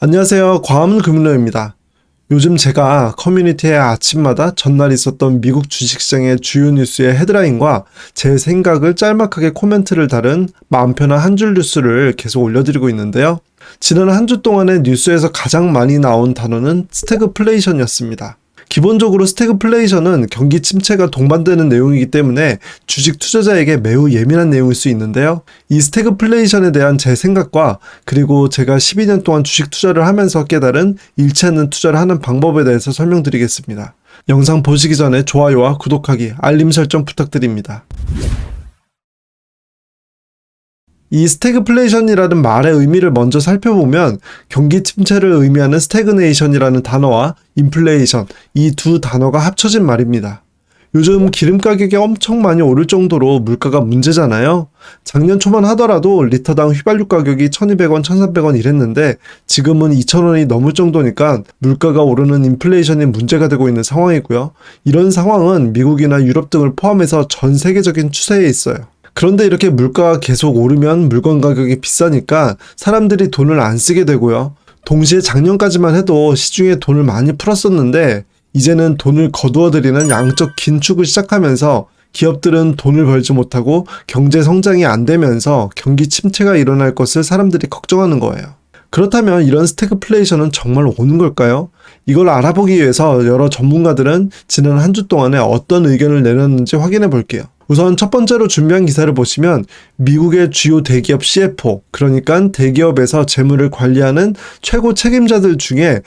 안녕하세요. 과학은 금융로입니다. 요즘 제가 커뮤니티에 아침마다 전날 있었던 미국 주식시장의 주요 뉴스의 헤드라인과 제 생각을 짤막하게 코멘트를 다룬 마음 편한 한 줄 뉴스를 계속 올려드리고 있는데요. 지난 한 주 동안의 뉴스에서 가장 많이 나온 단어는 스태그플레이션이었습니다. 기본적으로 스태그플레이션은 경기 침체가 동반되는 내용이기 때문에 주식 투자자에게 매우 예민한 내용일 수 있는데요. 이 스태그플레이션에 대한 제 생각과 그리고 제가 12년 동안 주식 투자를 하면서 깨달은 잃지 않는 투자를 하는 방법에 대해서 설명드리겠습니다. 영상 보시기 전에 좋아요와 구독하기, 알림 설정 부탁드립니다. 이 스태그플레이션이라는 말의 의미를 먼저 살펴보면 경기 침체를 의미하는 스태그네이션이라는 단어와 인플레이션, 이 두 단어가 합쳐진 말입니다. 요즘 기름 가격이 엄청 많이 오를 정도로 물가가 문제잖아요. 작년 초만 하더라도 리터당 휘발유 가격이 1200원, 1300원 이랬는데 지금은 2000원이 넘을 정도니까 물가가 오르는 인플레이션이 문제가 되고 있는 상황이고요. 이런 상황은 미국이나 유럽 등을 포함해서 전 세계적인 추세에 있어요. 그런데 이렇게 물가가 계속 오르면 물건 가격이 비싸니까 사람들이 돈을 안 쓰게 되고요. 동시에 작년까지만 해도 시중에 돈을 많이 풀었었는데 이제는 돈을 거두어들이는 양적 긴축을 시작하면서 기업들은 돈을 벌지 못하고 경제 성장이 안 되면서 경기 침체가 일어날 것을 사람들이 걱정하는 거예요. 그렇다면 이런 스태그플레이션은 정말 오는 걸까요? 이걸 알아보기 위해서 여러 전문가들은 지난 한 주 동안에 어떤 의견을 내놨는지 확인해 볼게요. 우선 첫 번째로 준비한 기사를 보시면 미국의 주요 대기업 CFO, 그러니까 대기업에서 재무를 관리하는 최고 책임자들 중에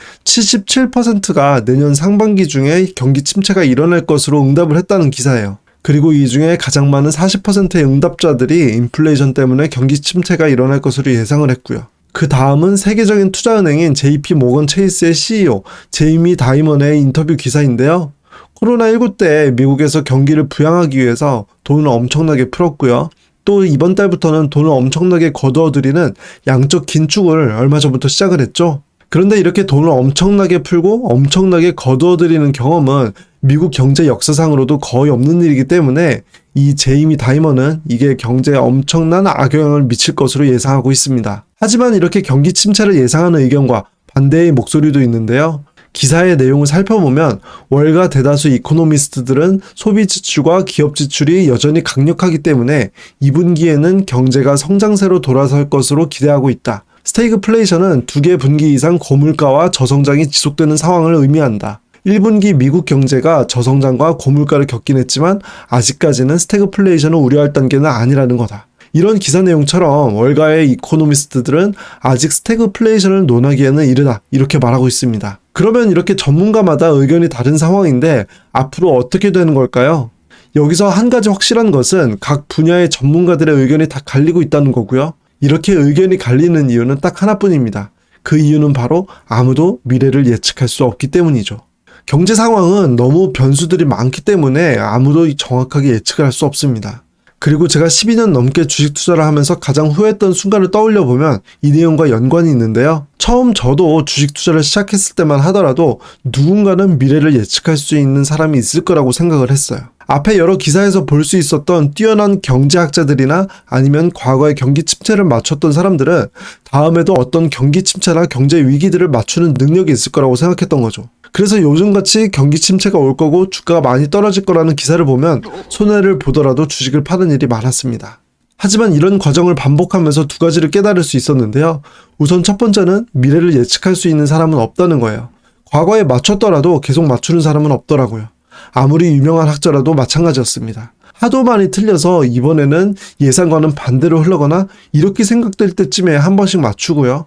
77%가 내년 상반기 중에 경기 침체가 일어날 것으로 응답을 했다는 기사예요. 그리고 이 중에 가장 많은 40%의 응답자들이 인플레이션 때문에 경기 침체가 일어날 것으로 예상을 했고요. 그 다음은 세계적인 투자은행인 JP 모건 체이스의 CEO 제이미 다이먼의 인터뷰 기사인데요. 코로나19 때 미국에서 경기를 부양하기 위해서 돈을 엄청나게 풀었고요. 또 이번 달부터는 돈을 엄청나게 거두어들이는 양적 긴축을 얼마 전부터 시작을 했죠. 그런데 이렇게 돈을 엄청나게 풀고 엄청나게 거두어들이는 경험은 미국 경제 역사상으로도 거의 없는 일이기 때문에 이 제이미 다이먼은 이게 경제에 엄청난 악영향을 미칠 것으로 예상하고 있습니다. 하지만 이렇게 경기 침체를 예상하는 의견과 반대의 목소리도 있는데요. 기사의 내용을 살펴보면 월가 대다수 이코노미스트들은 소비 지출과 기업 지출이 여전히 강력하기 때문에 2분기에는 경제가 성장세로 돌아설 것으로 기대하고 있다. 스태그플레이션은 2개 분기 이상 고물가와 저성장이 지속되는 상황을 의미한다. 1분기 미국 경제가 저성장과 고물가를 겪긴 했지만 아직까지는 스태그플레이션을 우려할 단계는 아니라는 거다. 이런 기사 내용처럼 월가의 이코노미스트들은 아직 스태그플레이션을 논하기에는 이르다 이렇게 말하고 있습니다. 그러면 이렇게 전문가마다 의견이 다른 상황인데 앞으로 어떻게 되는 걸까요? 여기서 한 가지 확실한 것은 각 분야의 전문가들의 의견이 다 갈리고 있다는 거고요. 이렇게 의견이 갈리는 이유는 딱 하나뿐입니다. 그 이유는 바로 아무도 미래를 예측할 수 없기 때문이죠. 경제 상황은 너무 변수들이 많기 때문에 아무도 정확하게 예측을 할 수 없습니다. 그리고 제가 12년 넘게 주식 투자를 하면서 가장 후회했던 순간을 떠올려 보면 이 내용과 연관이 있는데요. 처음 저도 주식 투자를 시작했을 때만 하더라도 누군가는 미래를 예측할 수 있는 사람이 있을 거라고 생각을 했어요. 앞에 여러 기사에서 볼 수 있었던 뛰어난 경제학자들이나 아니면 과거의 경기 침체를 맞췄던 사람들은 다음에도 어떤 경기 침체나 경제 위기들을 맞추는 능력이 있을 거라고 생각했던 거죠. 그래서 요즘같이 경기 침체가 올 거고 주가가 많이 떨어질 거라는 기사를 보면 손해를 보더라도 주식을 파는 일이 많았습니다. 하지만 이런 과정을 반복하면서 두 가지를 깨달을 수 있었는데요. 우선 첫 번째는 미래를 예측할 수 있는 사람은 없다는 거예요. 과거에 맞췄더라도 계속 맞추는 사람은 없더라고요. 아무리 유명한 학자라도 마찬가지였습니다. 하도 많이 틀려서 이번에는 예상과는 반대로 흘러거나 이렇게 생각될 때쯤에 한 번씩 맞추고요.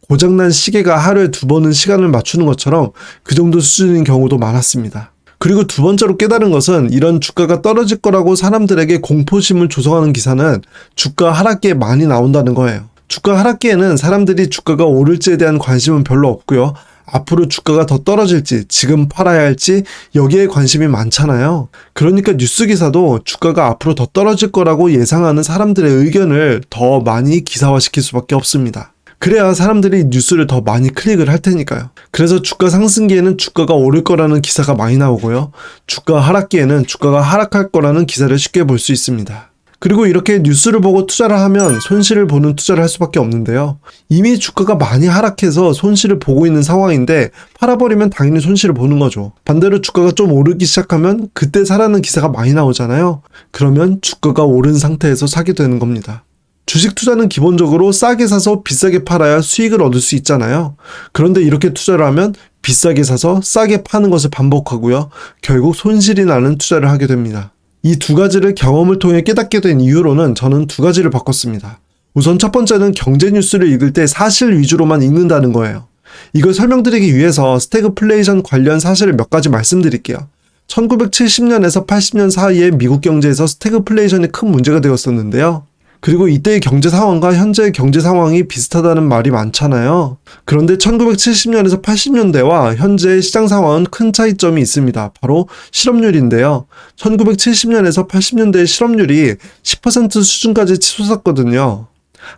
고장난 시계가 하루에 2번은 시간을 맞추는 것처럼 그 정도 수준인 경우도 많았습니다. 그리고 두 번째로 깨달은 것은 이런 주가가 떨어질 거라고 사람들에게 공포심을 조성하는 기사는 주가 하락기에 많이 나온다는 거예요. 주가 하락기에는 사람들이 주가가 오를지에 대한 관심은 별로 없고요. 앞으로 주가가 더 떨어질지, 지금 팔아야 할지 여기에 관심이 많잖아요. 그러니까 뉴스 기사도 주가가 앞으로 더 떨어질 거라고 예상하는 사람들의 의견을 더 많이 기사화시킬 수밖에 없습니다. 그래야 사람들이 뉴스를 더 많이 클릭을 할 테니까요. 그래서 주가 상승기에는 주가가 오를 거라는 기사가 많이 나오고요. 주가 하락기에는 주가가 하락할 거라는 기사를 쉽게 볼 수 있습니다. 그리고 이렇게 뉴스를 보고 투자를 하면 손실을 보는 투자를 할 수밖에 없는데요. 이미 주가가 많이 하락해서 손실을 보고 있는 상황인데 팔아버리면 당연히 손실을 보는 거죠. 반대로 주가가 좀 오르기 시작하면 그때 사라는 기사가 많이 나오잖아요. 그러면 주가가 오른 상태에서 사게 되는 겁니다. 주식 투자는 기본적으로 싸게 사서 비싸게 팔아야 수익을 얻을 수 있잖아요. 그런데 이렇게 투자를 하면 비싸게 사서 싸게 파는 것을 반복하고요. 결국 손실이 나는 투자를 하게 됩니다. 이 두 가지를 경험을 통해 깨닫게 된 이후로는 저는 두 가지를 바꿨습니다. 우선 첫 번째는 경제 뉴스를 읽을 때 사실 위주로만 읽는다는 거예요. 이걸 설명드리기 위해서 스태그플레이션 관련 사실을 몇 가지 말씀드릴게요. 1970년에서 80년 사이에 미국 경제에서 스태그플레이션이 큰 문제가 되었었는데요. 그리고 이때의 경제 상황과 현재의 경제 상황이 비슷하다는 말이 많잖아요. 그런데 1970년에서 80년대와 현재의 시장 상황은 큰 차이점이 있습니다. 바로 실업률인데요. 1970년에서 80년대의 실업률이 10% 수준까지 치솟았거든요.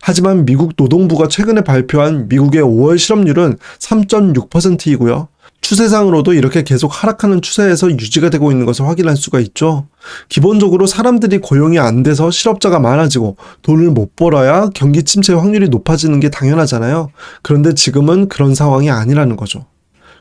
하지만 미국 노동부가 최근에 발표한 미국의 5월 실업률은 3.6%이고요. 추세상으로도 이렇게 계속 하락하는 추세에서 유지가 되고 있는 것을 확인할 수가 있죠. 기본적으로 사람들이 고용이 안 돼서 실업자가 많아지고 돈을 못 벌어야 경기 침체 확률이 높아지는 게 당연하잖아요. 그런데 지금은 그런 상황이 아니라는 거죠.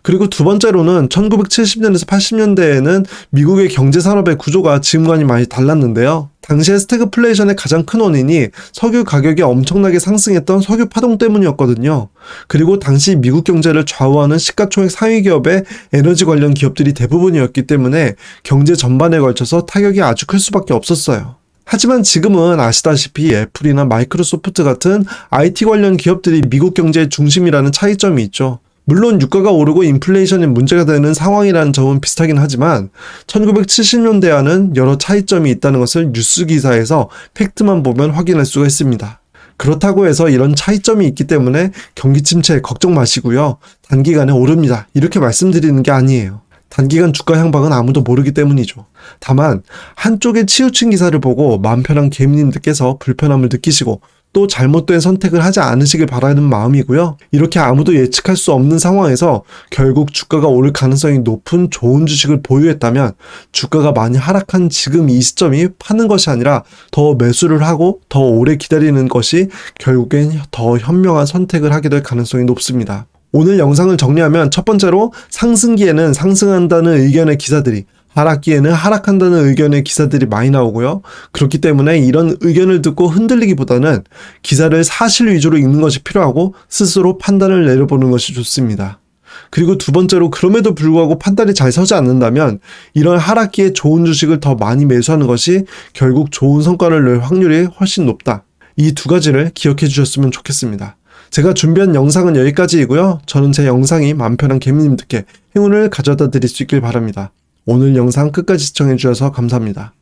그리고 두 번째로는 1970년에서 80년대에는 미국의 경제산업의 구조가 지금과는 많이 달랐는데요. 당시에 스태그플레이션의 가장 큰 원인이 석유 가격이 엄청나게 상승했던 석유 파동 때문이었거든요. 그리고 당시 미국 경제를 좌우하는 시가총액 상위 기업의 에너지 관련 기업들이 대부분이었기 때문에 경제 전반에 걸쳐서 타격이 아주 클 수밖에 없었어요. 하지만 지금은 아시다시피 애플이나 마이크로소프트 같은 IT 관련 기업들이 미국 경제의 중심이라는 차이점이 있죠. 물론 유가가 오르고 인플레이션이 문제가 되는 상황이라는 점은 비슷하긴 하지만 1970년대와는 여러 차이점이 있다는 것을 뉴스 기사에서 팩트만 보면 확인할 수가 있습니다. 그렇다고 해서 이런 차이점이 있기 때문에 경기 침체 걱정 마시고요. 단기간에 오릅니다. 이렇게 말씀드리는 게 아니에요. 단기간 주가 향방은 아무도 모르기 때문이죠. 다만 한쪽에 치우친 기사를 보고 마음 편한 개미님들께서 불편함을 느끼시고 또 잘못된 선택을 하지 않으시길 바라는 마음이고요. 이렇게 아무도 예측할 수 없는 상황에서 결국 주가가 오를 가능성이 높은 좋은 주식을 보유했다면 주가가 많이 하락한 지금 이 시점이 파는 것이 아니라 더 매수를 하고 더 오래 기다리는 것이 결국엔 더 현명한 선택을 하게 될 가능성이 높습니다. 오늘 영상을 정리하면 첫 번째로 상승기에는 상승한다는 의견의 기사들이 하락기에는 하락한다는 의견의 기사들이 많이 나오고요. 그렇기 때문에 이런 의견을 듣고 흔들리기보다는 기사를 사실 위주로 읽는 것이 필요하고 스스로 판단을 내려보는 것이 좋습니다. 그리고 두 번째로 그럼에도 불구하고 판단이 잘 서지 않는다면 이런 하락기에 좋은 주식을 더 많이 매수하는 것이 결국 좋은 성과를 낼 확률이 훨씬 높다. 이 두 가지를 기억해 주셨으면 좋겠습니다. 제가 준비한 영상은 여기까지이고요. 저는 제 영상이 마음 편한 개미님들께 행운을 가져다 드릴 수 있길 바랍니다. 오늘 영상 끝까지 시청해 주셔서 감사합니다.